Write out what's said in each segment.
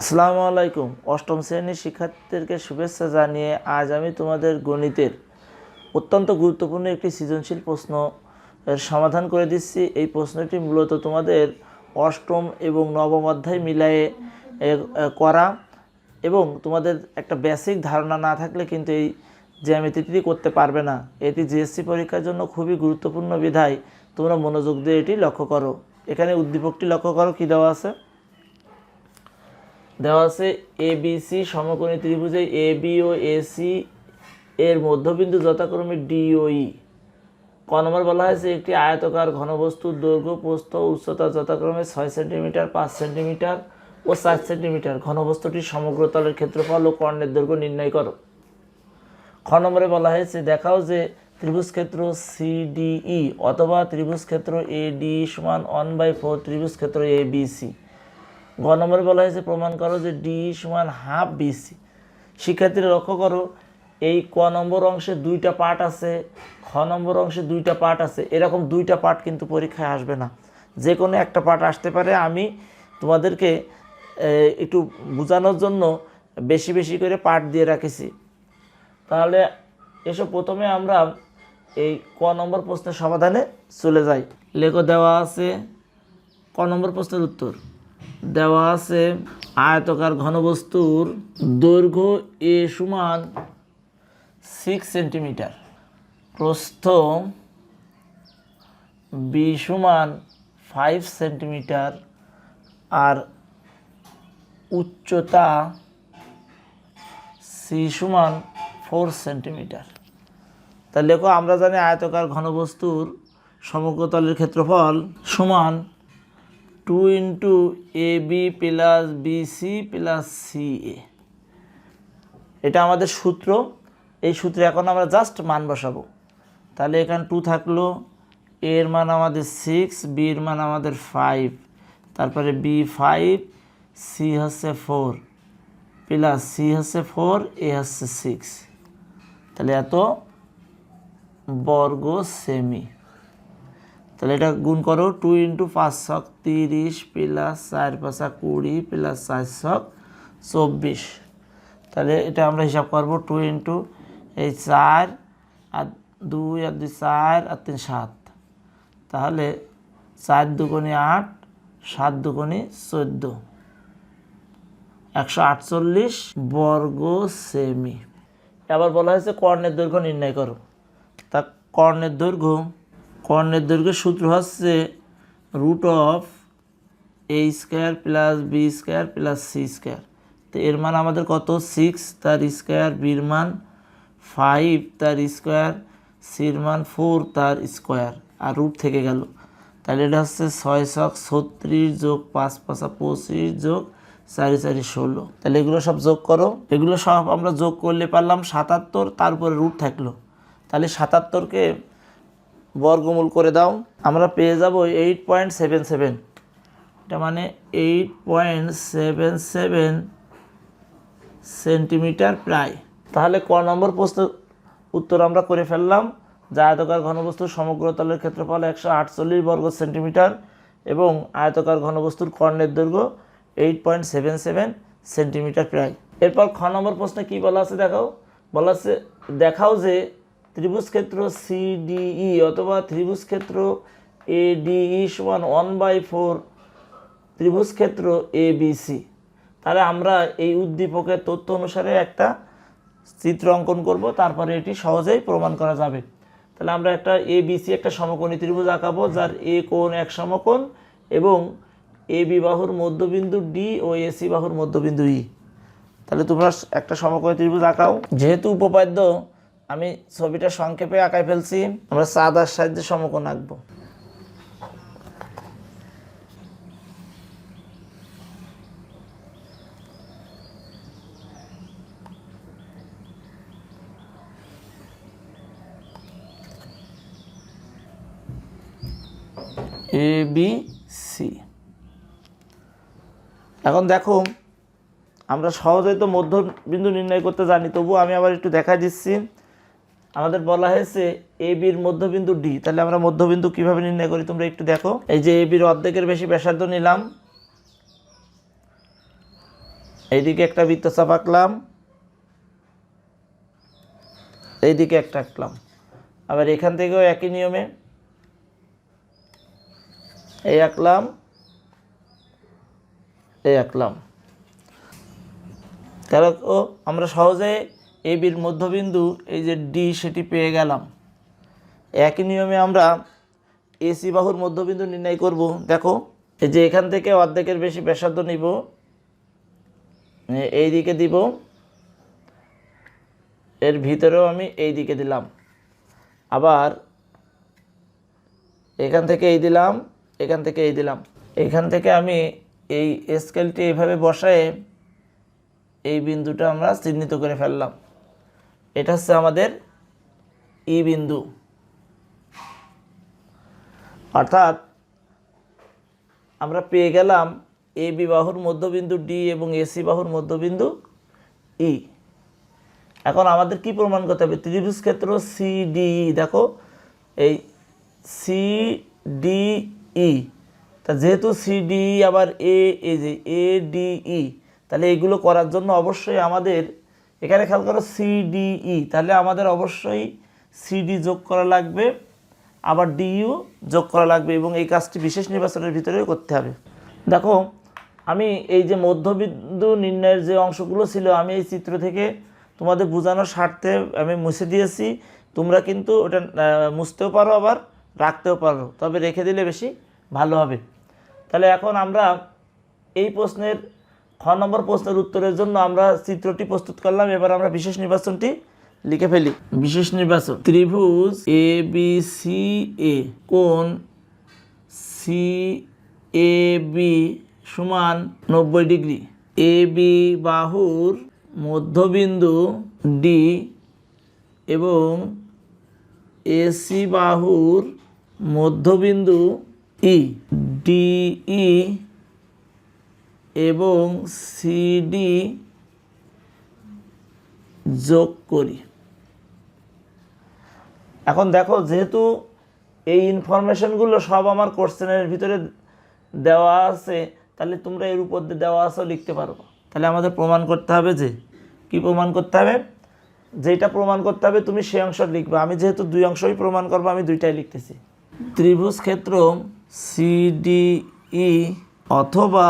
আসসালামু আলাইকুম। অষ্টম শ্রেণীর শিক্ষার্থীদেরকে শুভেচ্ছা জানিয়ে আজ আমি তোমাদের গণিতের অত্যন্ত গুরুত্বপূর্ণ একটি সৃজনশীল প্রশ্ন এর সমাধান করে দিচ্ছি। এই প্রশ্নটি মূলত তোমাদের অষ্টম এবং নবম অধ্যায় মিলায়ে করা, এবং তোমাদের একটা বেসিক ধারণা না থাকলে কিন্তু এই জ্যামিতিটি করতে পারবে না। এটি জিএসসি পরীক্ষার জন্য খুবই গুরুত্বপূর্ণ বিধায় তোমরা মনোযোগ দিয়ে এটি লক্ষ্য করো। এখানে উদ্দীপকটি লক্ষ্য করো, কী দেওয়া আছে। দেওয়া আছে এবিসি সমকোণী ত্রিভুজে এবি ও এসি এর মধ্যবিন্দু যথাক্রমে ডি ও ই। ক নম্বর বলা হয়েছে একটি আয়তকার ঘনবস্তুর দৈর্ঘ্য প্রস্থ উচ্চতা যথাক্রমে 6 সেন্টিমিটার, 5 সেন্টিমিটার ও 4 সেন্টিমিটার। ঘনবস্তুটির সমগ্র তলের ক্ষেত্রফল ও কর্ণের দৈর্ঘ্য নির্ণয় করো। খ নম্বরে বলা হয়েছে দেখাও যে ত্রিভুজ ক্ষেত্র সিডিই অথবা ত্রিভুজ ক্ষেত্র এডি সমান 1/4 ত্রিভুজ ক্ষেত্র এবিসি। গ নম্বরে বলা হয়েছে প্রমাণ করো যে ডি সমান হাফ বিসি। শিক্ষার্থীরা লক্ষ্য করো, এই ক নম্বর অংশে দুইটা পার্ট আছে, খ নম্বর অংশে দুইটা পার্ট আছে। এরকম দুইটা পার্ট কিন্তু পরীক্ষায় আসবে না, যে কোনো একটা পার্ট আসতে পারে। আমি তোমাদেরকে একটু বোঝানোর জন্য বেশি বেশি করে পার্ট দিয়ে রাখেছি। তাহলে এসব প্রথমে আমরা এই ক নম্বর প্রশ্নের সমাধানে চলে যাই। লেখো দেওয়া আছে ক নম্বর প্রশ্নের উত্তর। দেওয়া আছে আয়তকার ঘনবস্তুর দৈর্ঘ্য এ সমান 6 সেন্টিমিটার, প্রস্থ বি সমান 5 সেন্টিমিটার আর উচ্চতা সি সমান 4 সেন্টিমিটার। তাহলে লেখো আমরা জানি আয়তকার ঘনবস্তুর সমগ্র তলের ক্ষেত্রফল সমান 2 into a b plus b c plus c a. এটা আমাদের সূত্র। এই সূত্রে এখন আমরা জাস্ট মান বসাবো। তাহলে এখানে 2 থাকলো, এর মান আমাদের 6, বির মান আমাদের 5, তারপরে বি 5, সি হচ্ছে 4 প্লাস সি হচ্ছে 4, এ হচ্ছে 6। তাহলে এত বর্গ সেমি। তাহলে এটা গুণ করো, 2 ইন্টু 5 ছক 30 প্লাস 4 5 20 প্লাস 4 ছক 24। তাহলে এটা আমরা হিসাব করবো, 2 ইন্টু এই 4 আর 2 আর 2 4 আর 3 7। তাহলে 4 দুগুণে 8, 7 দুগুণে 14, 148 বর্গ সেমি। আবার বলা হয়েছে কর্ণের দৈর্ঘ্য নির্ণয় করো। তা কর্ণের দৈর্ঘ্যের সূত্র হচ্ছে root of A square plus B square plus C square. তো এর মান আমাদের কত? 6 তার স্কোয়ার, বির মান 5 তার স্কোয়ার, সির মান 4 তার স্কোয়ার, আর রুট থেকে গেল। তাহলে এটা হচ্ছে 6 ছক 36 যোগ 5 5 25 যোগ 4 4 16। তাহলে এগুলো সব যোগ করো। এগুলো সব আমরা যোগ করলে পারলাম 77, তারপরে রুট থাকলো। তাহলে 77কে বর্গমূল করে দাও, আমরা পেয়ে যাব 8.77। এটা মানে 8.77 সেন্টিমিটার প্রায়। তাহলে ক নম্বর প্রশ্নের উত্তর আমরা করে ফেললাম। যা আয়তকার ঘনবস্তুর সমগ্র তলের ক্ষেত্রফল 148 বর্গ সেন্টিমিটার এবং আয়তকার ঘনবস্তুর কর্ণের দৈর্ঘ্য 8.77 সেন্টিমিটার প্রায়। এরপর খ নম্বর প্রশ্নে কী বলা আছে দেখাও। বলা আছে দেখাও যে ত্রিভুজ ক্ষেত্র সিডিই অথবা ত্রিভুজ ক্ষেত্র এডিই সমান 1/4 ত্রিভুজ ক্ষেত্র এবিসি। তাহলে আমরা এই উদ্দীপকের তথ্য অনুসারে একটা চিত্র অঙ্কন করব, তারপরে এটি সহজেই প্রমাণ করা যাবে। তাহলে আমরা একটা এবিসি একটা সমকোণী ত্রিভুজ আঁকাবো, যার এ কোণ এক সমকোণ এবং এ বি বাহুর মধ্যবিন্দু ডি ও এসি বাহুর মধ্যবিন্দু ই। তাহলে তোমরা একটা সমকোণী ত্রিভুজ আঁকাও। যেহেতু উপপাদ্য আমি ছবিটা সংক্ষেপে আঁকাই ফেলছি, আমরা চাঁদার সাহায্যে সমকোণ আঁকবো। A B C. এখন দেখো আমরা সহজেই তো মধ্যবিন্দু নির্ণয় করতে জানি, তবু আমি আবার একটু দেখা দিচ্ছি। আমাদের বলা হয়েছে এ বির মধ্যবিন্দু ডি। তাহলে আমরা মধ্যবিন্দু কিভাবে নির্ণয় করি তোমরা একটু দেখো। এই যে এ বির অর্ধেকের বেশি ব্যাসার্ধ নিলাম, এইদিকে একটা বৃত্তচাপ আঁকলাম, এইদিকে একটা আঁকলাম। আবার এখান থেকেও একই নিয়মে এই আঁকলাম, এই আঁকলাম। কারণ আমরা সহজে এ বির মধ্যবিন্দু এই যে ডি সেটি পেয়ে গেলাম। একই নিয়মে আমরা এসি বাহুর মধ্যবিন্দু নির্ণয় করব। দেখো এই যে এখান থেকে অর্ধেকের বেশি ব্যাসার্ধ নিব, এই দিকে দিব, এর ভিতরেও আমি এই দিকে দিলাম, আবার এখান থেকে এই দিলাম, এখান থেকে এই দিলাম। এখান থেকে আমি এই স্কেলটি এইভাবে বসায়ে এই বিন্দুটা আমরা চিহ্নিত করে ফেললাম। এটা হচ্ছে আমাদের ই বিন্দু। অর্থাৎ আমরা পেয়ে গেলাম এ বি বাহুর মধ্যবিন্দু ডি এবং এসি বাহুর মধ্যবিন্দু ই। এখন আমাদের কি প্রমাণ করতে হবে? ত্রিভুজ ক্ষেত্র সিডিই, দেখো এই সিডিই, তা যেহেতু সিডিই আবার এই যে এডিই, তাহলে এগুলো করার জন্য অবশ্যই আমাদের এখানে খেয়াল করো সিডিই, তাহলে আমাদের অবশ্যই সিডি যোগ করা লাগবে, আবার ডিইউ যোগ করা লাগবে, এবং এই কাজটি বিশেষ নির্বাচনের ভিতরেও করতে হবে। দেখো আমি এই যে মধ্যবিন্দু নির্ণয়ের যে অংশগুলো ছিল আমি এই চিত্র থেকে তোমাদের বোঝানোর স্বার্থে আমি মুছে দিয়েছি। তোমরা কিন্তু ওটা মুছতেও পারো, আবার রাখতেও পারো, তবে রেখে দিলে বেশি ভালো হবে। তাহলে এখন আমরা এই প্রশ্নের খ নম্বর প্রশ্নের উত্তরের জন্য আমরা চিত্রটি প্রস্তুত করলাম। এবার আমরা বিশেষ নির্বাচনটি লিখে ফেলি। বিশেষ নির্বাচন: ত্রিভুজ এ বি সি এ কোণ সি এ বি সমান 90 ডিগ্রি। এ বি বাহুর মধ্যবিন্দু ডি এবং এসি বাহুর মধ্যবিন্দু ই, ডিই এবং সিডি যোগ করি। এখন দেখো যেহেতু এই ইনফরমেশনগুলো সব আমার কোশ্চেনের ভিতরে দেওয়া আছে, তাহলে তোমরা এর উপর দিয়ে দেওয়া আছে লিখতে পারো। তাহলে আমাদের প্রমাণ করতে হবে যে কি প্রমাণ করতে হবে, যেটা প্রমাণ করতে হবে তুমি সেই অংশ লিখবে। আমি যেহেতু দুই অংশই প্রমাণ করবো, আমি দুইটাই লিখতেছি। ত্রিভুজ ক্ষেত্র সিডিই অথবা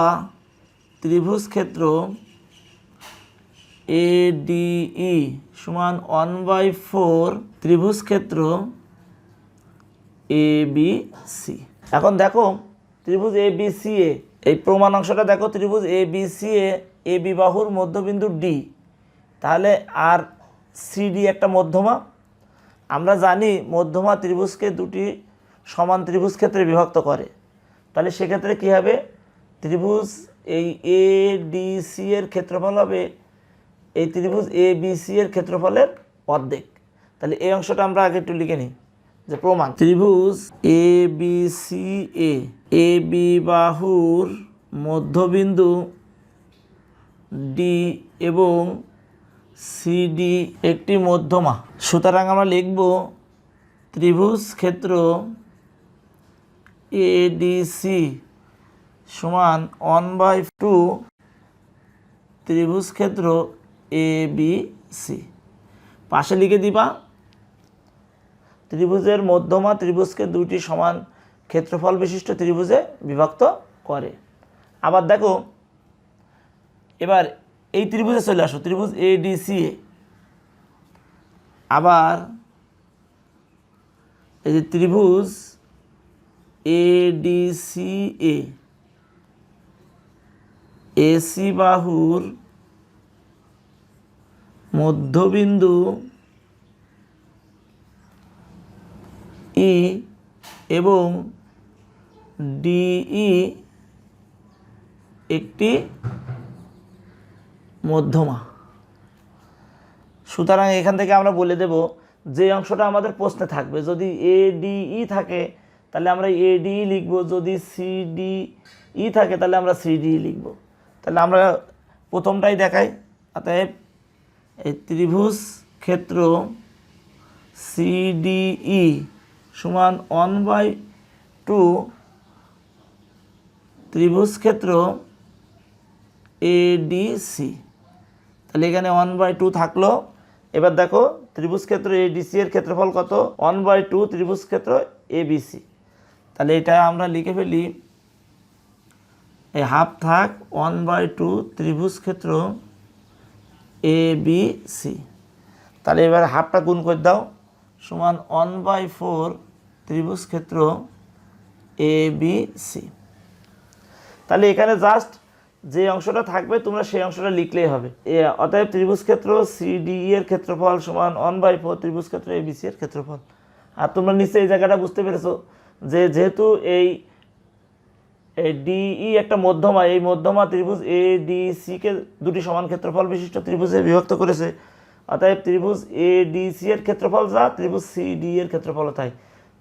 ত্রিভুজ ক্ষেত্র এডিই সমান 1/4 ত্রিভুজ ক্ষেত্র এবিসি। এখন দেখো ত্রিভুজ এবিসি এ, এই প্রমাণ অংশটা দেখো, ত্রিভুজ এবিসি এ এ বি বাহুর মধ্যবিন্দু ডি, তাহলে আর সিডি একটা মধ্যমা। আমরা জানি মধ্যমা ত্রিভুজকে দুটি সমান ত্রিভুজ ক্ষেত্রে বিভক্ত করে। তাহলে সেক্ষেত্রে কী হবে, ত্রিভুজ এই এডিসি এর ক্ষেত্রফল হবে এই ত্রিভুজ এবিসি এর ক্ষেত্রফলের অর্ধেক। তাহলে এই অংশটা আমরা আগে একটু লিখে নিই যে প্রমাণ: ত্রিভুজ এবিসি এ বি বাহুর মধ্যবিন্দু ডি এবং সিডি একটি মধ্যমা। সুতরাং আমরা লিখব ত্রিভুজ ক্ষেত্র এডিসি সমান 1/2 ত্রিভুজ ক্ষেত্র এবিসি। পাশে লিখে দিবা ত্রিভুজের মধ্যমা ত্রিভুজকে দুইটি সমান ক্ষেত্রফল বিশিষ্ট ত্রিভুজে বিভক্ত করে। আবার দেখো এবার এই ত্রিভুজে চলে আসো, ত্রিভুজ এডিসি এ। আবার এই যে ত্রিভুজ এডিসি এ এসি বাহুর মধ্যবিন্দু ই এবং ডিই একটি মধ্যমা। সুতরাং এখান থেকে আমরা বলে দেব যে অংশটা আমাদের প্রশ্নে থাকবে, যদি এডিই থাকে তাহলে আমরা এডিই লিখব, যদি সিডিই থাকে তাহলে আমরা সিডিই লিখব। তাহলে আমরা প্রথমটাই দেখাই। অতএব এই ত্রিভুজ ক্ষেত্র সিডিই সমান 1/2 ত্রিভুজ ক্ষেত্র এডিসি। তাহলে এখানে 1/2 থাকলো। এবার দেখো ত্রিভুজ ক্ষেত্র এডিসি এর ক্ষেত্রফল কত? 1/2 ত্রিভুজ ক্ষেত্র এবিসি। তাহলে এটা আমরা লিখে ফেলি, এই হাফ থাক 1/2 ত্রিভুজ ক্ষেত্র এবিসি। তাহলে এবার হাফটা গুণ করে দাও, সমান 1/4 ত্রিভুজ ক্ষেত্র এবিসি। তাহলে এখানে জাস্ট যে অংশটা থাকবে তোমরা সেই অংশটা লিখলেই হবে। অতএব ত্রিভুজ ক্ষেত্র সিডিই এর ক্ষেত্রফল সমান 1/4 ত্রিভুজ ক্ষেত্র এবিসি এর ক্ষেত্রফল। আর তোমরা নিশ্চয়ই এই জায়গাটা বুঝতে পেরেছো যে যেহেতু এই ডিই একটা মধ্যমা, এই মধ্যমা ত্রিভুজ এডিসি কে দুটি সমান ক্ষেত্রফল বিশিষ্ট ত্রিভুজে বিভক্ত করেছে। অতএব ত্রিভুজ এডিসি এর ক্ষেত্রফল যা, ত্রিভুজ সিডিই এর ক্ষেত্রফলও তাই।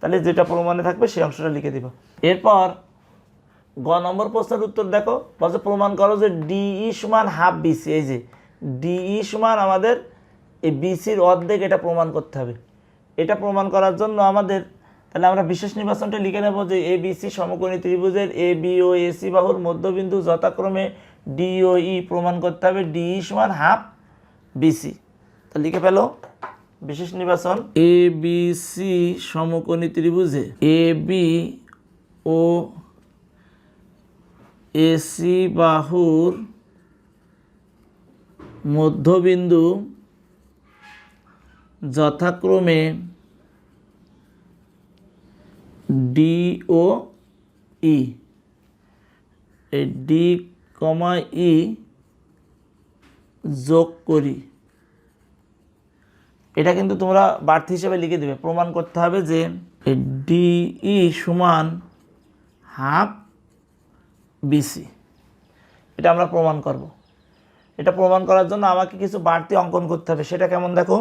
তাহলে যেটা প্রমাণে থাকবে সেই অংশটা লিখে দিবা। এরপর গ নম্বর প্রশ্নের উত্তর দেখো, বলছে প্রমাণ করো যে ডিই সমান হাফ বিসি। এই যে ডিই সমান আমাদের এই বিসির অর্ধেক, এটা প্রমাণ করতে হবে। এটা প্রমাণ করার জন্য আমাদের তাহলে আমরা বিশেষ নির্বাচনটা লিখে নেব যে এ বিসি সমকোণী ত্রিভুজের এ বি ও এসি বাহুর মধ্যবিন্দু যথাক্রমে ডি ও ই প্রমাণ করতে হবে ডিই সমান হাফ বিসি। তা লিখে ফেলো বিশেষ নির্বাচন, এ বিসি সমকোণী ত্রিভুজে এ বি ও এসি বাহুর মধ্যবিন্দু যথাক্রমে ডি ও ই, এই ডি কমা ই যোগ করি। এটা কিন্তু তোমরা বাড়তি হিসেবে লিখে দেবে। প্রমাণ করতে হবে যে ডিই সমান হাফ বিসি, এটা আমরা প্রমাণ করব। এটা প্রমাণ করার জন্য আমাকে কিছু বাড়তি অঙ্কন করতে হবে। সেটা কেমন দেখো,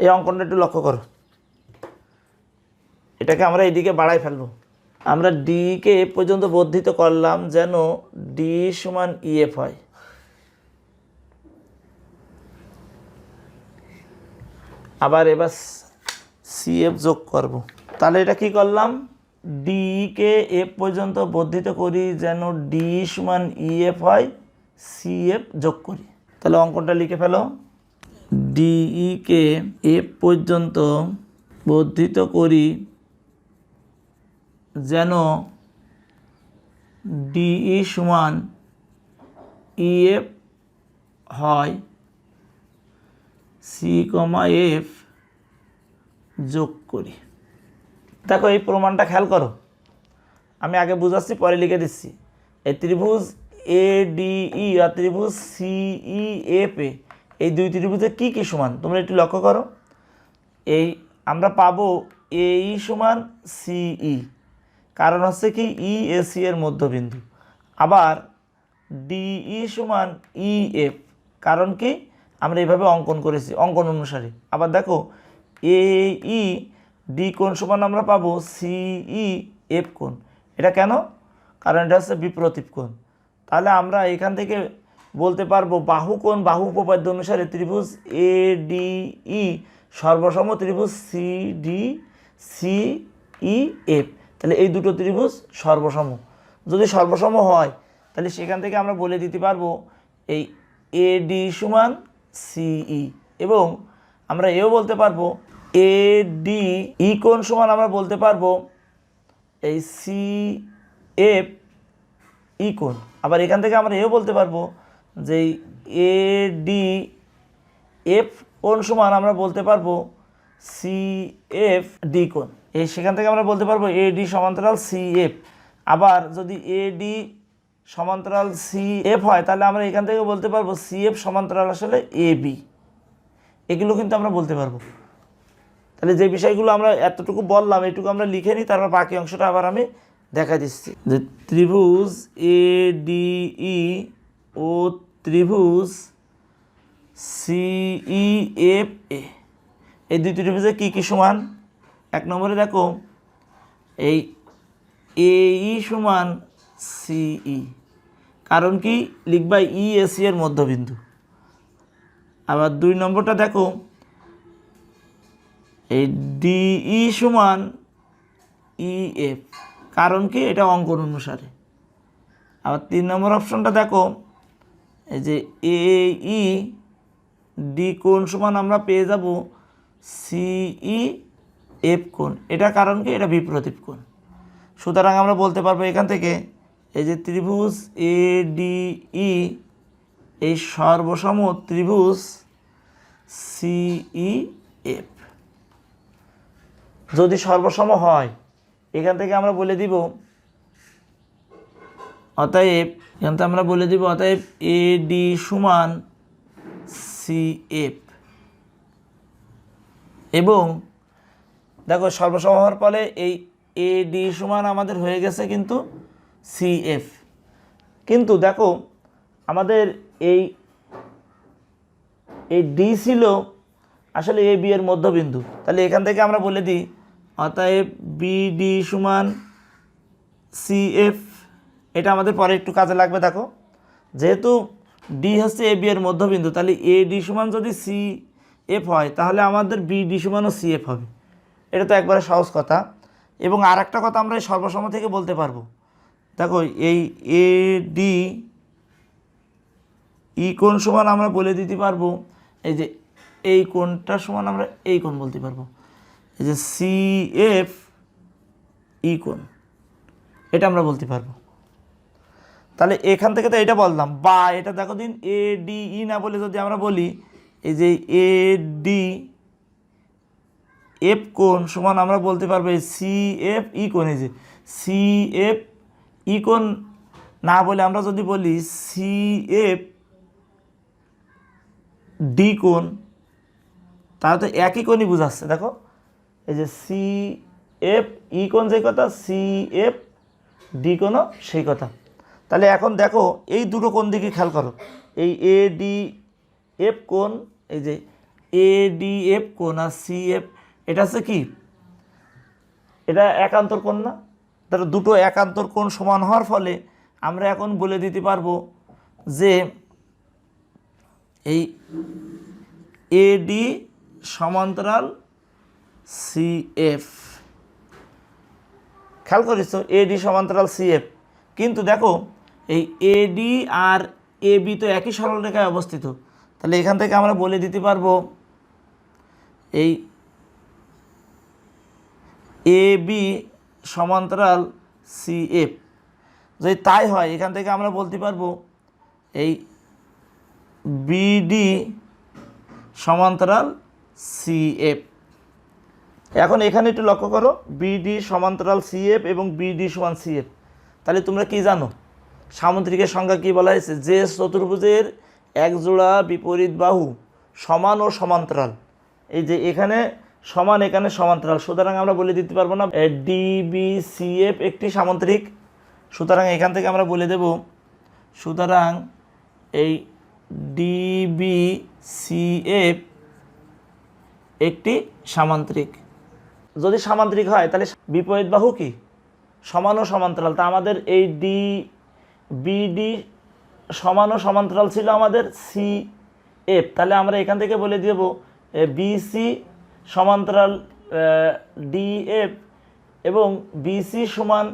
এই অঙ্কনটা একটু লক্ষ্য করো। এটাকে আমরা এইদিকে বাড়াই ফেলবো। আমরা ডি কে এ পর্যন্ত বর্ধিত করলাম যেন ডি সমান ইএফ হয়। আবার এবার সিএফ যোগ করব। তাহলে এটা কি করলাম, ডি কে এফ পর্যন্ত বর্ধিত করি যেন ডি সমান ইএফ হয়, সিএফ যোগ করি। তাহলে অঙ্কনটা লিখে ফেলো, ডিই কে এফ পর্যন্ত বর্ধিত করি যেন ডিই সমান ইএফ হয়, সি কমা এফ যোগ করি। দেখো এই প্রমাণটা খেয়াল করো, আমি আগে বুঝাচ্ছি পরে লিখে দিচ্ছি। এই ত্রিভুজ এডিই আর ত্রিভুজ সিইএফ এ এই দুই ত্রিভুজে কি কি সমান তোমরা একটু লক্ষ্য করো। এই আমরা পাবো এই সমান সিই, কারণ হচ্ছে কি ই এসি এর মধ্যবিন্দু। আবার ডিই সমান ইএফ, কারণ কি আমরা এইভাবে অঙ্কন করেছি অঙ্কন অনুসারে। আবার দেখো এই ডি কোণ সমান আমরা পাবো সিই এফ কোণ। এটা কেন? কারণ এটা হচ্ছে বিপ্রতীপ কোণ। তাহলে আমরা এখান থেকে বলতে পারবো বাহু কোণ, বাহু উপপাদ্য অনুসারে ত্রিভুজ এডিই সর্বসম ত্রিভুজ সিডি সিইএফ। তাহলে এই দুটো ত্রিভুজ সর্বসম। যদি সর্বসম হয় তাহলে সেখান থেকে আমরা বলে দিতে পারবো এই এডি সমান সিই, এবং আমরা এও বলতে পারবো এডি ই কোণ সমান আমরা বলতে পারবো এই সিএফ ই কোণ। আবার এখান থেকে আমরা এও বলতে পারবো যে এডি এফ কোণ সমান আমরা বলতে পারবো সিএফ ডি কোণ। এই সেখান থেকে আমরা বলতে পারবো এডি সমান্তরাল সিএফ। আবার যদি এডি সমান্তরাল সিএফ হয় তাহলে আমরা এখান থেকে বলতে পারবো সিএফ সমান্তরাল আসলে এবি। এগুলো কিন্তু আমরা বলতে পারবো। তাহলে যে বিষয়গুলো আমরা এতটুকু বললাম এটুকু আমরা লিখে নিই, তারপর বাকি অংশটা আবার আমি দেখা দিচ্ছি। যে ত্রিভুজ এডিই ও ত্রিভুজ সিইএফ এ এই দুই ত্রিভুজে কী কী সমান। এক নম্বরে দেখো এই এই সমান সিই, কারণ কি লিখবা ই এসি এর মধ্যবিন্দু। আবার দুই নম্বরটা দেখো এই ডিই সমান ইএফ, কারণ কি এটা অঙ্কন অনুসারে। আবার 3 নম্বর অপশনটা দেখো, এই যে এ ই ডি কোণ সমান আমরা পেয়ে যাব সিই এফ কোণ। এটা কারণ কি? এটা বিপরীত কোণ। সুতরাং আমরা বলতে পারবো এখান থেকে এই যে ত্রিভুজ এ ডি ই এই সর্বসম ত্রিভুজ সিই এফ যদি সর্বসম হয়, এখান থেকে আমরা বলে দিব অতএব, এখান থেকে আমরা বলে দিব অতএব এ ডি সমান সি এফ। এবং দেখো সর্বসম হওয়ার ফলে এই এ ডি সমান আমাদের হয়ে গেছে কিন্তু সি এফ। কিন্তু দেখো আমাদের এই ডি ছিল আসলে এ বি এর মধ্যবিন্দু। তাহলে এখান থেকে আমরা বলে দিই অতএব বি ডি সমান সি এফ। এটা আমাদের পরে একটু কাজে লাগবে। দেখো যেহেতু ডি হচ্ছে এ বি এর মধ্যবিন্দু, তাহলে এ ডি সমান যদি সি এফ হয় তাহলে আমাদের বি ডি সমানও সি এফ হবে। এটা তো একবারে সহজ কথা। এবং আর একটা কথা আমরা এই সর্বসম থেকে বলতে পারবো। দেখো এই এ ডি ই কোণ সমান আমরা বলে দিতে পারবো এই যে এই কোণটা সমান আমরা এই কোণ বলতে পারবো, এই যে সি এফ ই কোণ, এটা আমরা বলতে পারবো। তাহলে এখান থেকে তো এটা বললাম, বা এটা দেখো দিন এ ডি ই না বলে যদি আমরা বলি এই যে এ ডি এফ কোণ সমান আমরা বলতে পারবো এই সি এফ ই কোণ। এই যে সি এফ ই কোণ না বলে আমরা যদি বলি সি এফ ডি কোণ, তাহলে তো একই কোণই বোঝাচ্ছে। দেখো এই যে সি এফ ই কোণ যে কথা, সি এফ ডি কোণও সেই কথা। তাহলে এখন দেখো এই দুটো কোণ দিকে খেয়াল করো, এই এ ডি এফ কোণ, এই যে এ ডি এফ কোণ আর সি এফ, এটা হচ্ছে কি? এটা একান্তর কোণ না? তাহলে দুটো একান্তর কোণ সমান হওয়ার ফলে আমরা এখন বলে দিতে পারবো যে এই এ ডি সমান্তরাল সি এফ। খেয়াল করিস তো এ ডি সমান্তরাল সি এফ। কিন্তু দেখো এই A D R A B তো একই সরলরেখায় অবস্থিত। তাহলে এখান থেকে আমরা বলে দিতে পারবো এই এ বি সমান্তরাল সি এফ। যদি তাই হয় এখান থেকে আমরা বলতে পারবো এই বিডি সমান্তরাল সি এফ। এখন এখানে একটু লক্ষ্য করো, বিডি সমান্তরাল সি এফ এবং বিডি সমান সি এফ। তাহলে তোমরা কি জানো সামুদ্রিকের সংজ্ঞা কি বলা হয়েছে? যে চতুর্ভুজের এক জোড়া বিপরীত বাহু সমান ও সমান্তরাল। এই যে এখানে সমান, এখানে সমান্তরাল, সুতরাং আমরা বলে দিতে পারবো না ডিবি সি এফ একটি সামুদ্রিক। সুতরাং এখান থেকে আমরা বলে দেব সুতরাং এই ডিবি সি এফ একটি সামান্তরিক। যদি সামান্তরিক হয় তাহলে বিপরীত বাহু কি? সমান ও সমান্তরাল। তা আমাদের এই ডি বিডি সমান ও সমান্তরাল ছিল আমাদের সি এফ। তাহলে আমরা এখান থেকে বলে দেব বিসি সমান্তরাল ডিএফ এবং বিসি সমান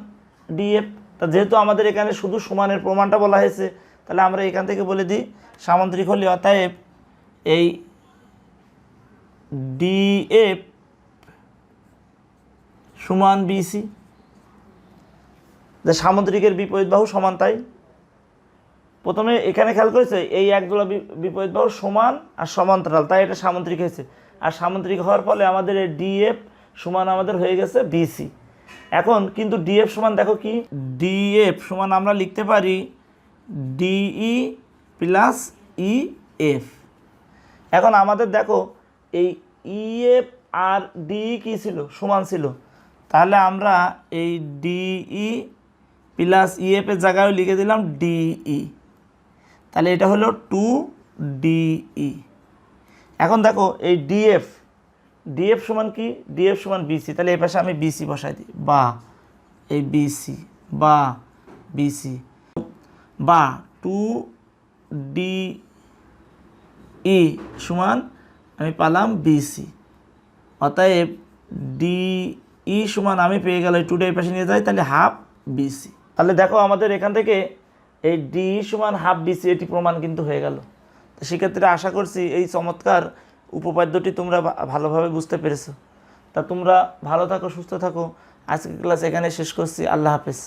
ডিএফ। তা যেহেতু আমাদের এখানে শুধু সমানের প্রমাণটা বলা হয়েছে, তাহলে আমরা এখান থেকে বলে দিই সামান্তরিক হলে অতএব এই ডিএফ সমান বিসি। যে সামুদ্রিকের বিপরীত বাহু সমান, তাই প্রথমে এখানে খেয়াল করেছে এই একজোড়া বিপরীত বাহু সমান আর সমান্তরাল, তাই এটা সামুদ্রিক হয়েছে। আর সামুদ্রিক হওয়ার ফলে আমাদের এই ডিএফ সমান আমাদের হয়ে গেছে বিসি। এখন কিন্তু ডিএফ সমান দেখো কি? ডিএফ সমান আমরা লিখতে পারি ডিই প্লাস ইএফ। এখন আমাদের দেখো এই ইএফ আর ডিই কি ছিল? সমান ছিল। তাহলে আমরা এই ডিই প্লাস ইএফের জায়গায় লিখে দিলাম ডিই। তাহলে এটা হলো 2ডিই। এখন দেখো এই ডিএফ সমান কি? ডিএফ সমান বিসি। তাহলে এই পাশে আমি বিসি বসাই দিই, বা এই বিসি বা বিসি বা 2ডিই সমান আমি পালাম বিসি। অতএব ডিই সমান আমি পেয়ে গেল 2 এই পাশে নিয়ে যাই, তাহলে হাফ বিসি। তাহলে দেখো আমাদের এখান থেকে এই ডি সমান হাফ ডিসি এটি প্রমাণ কিন্তু হয়ে গেল। তো সেক্ষেত্রে আশা করছি এই চমৎকার উপপাদ্যটি তোমরা ভালোভাবে বুঝতে পেরেছো। তা তোমরা ভালো থাকো, সুস্থ থাকো। আজকের ক্লাস এখানে শেষ করছি। আল্লাহ হাফেজ।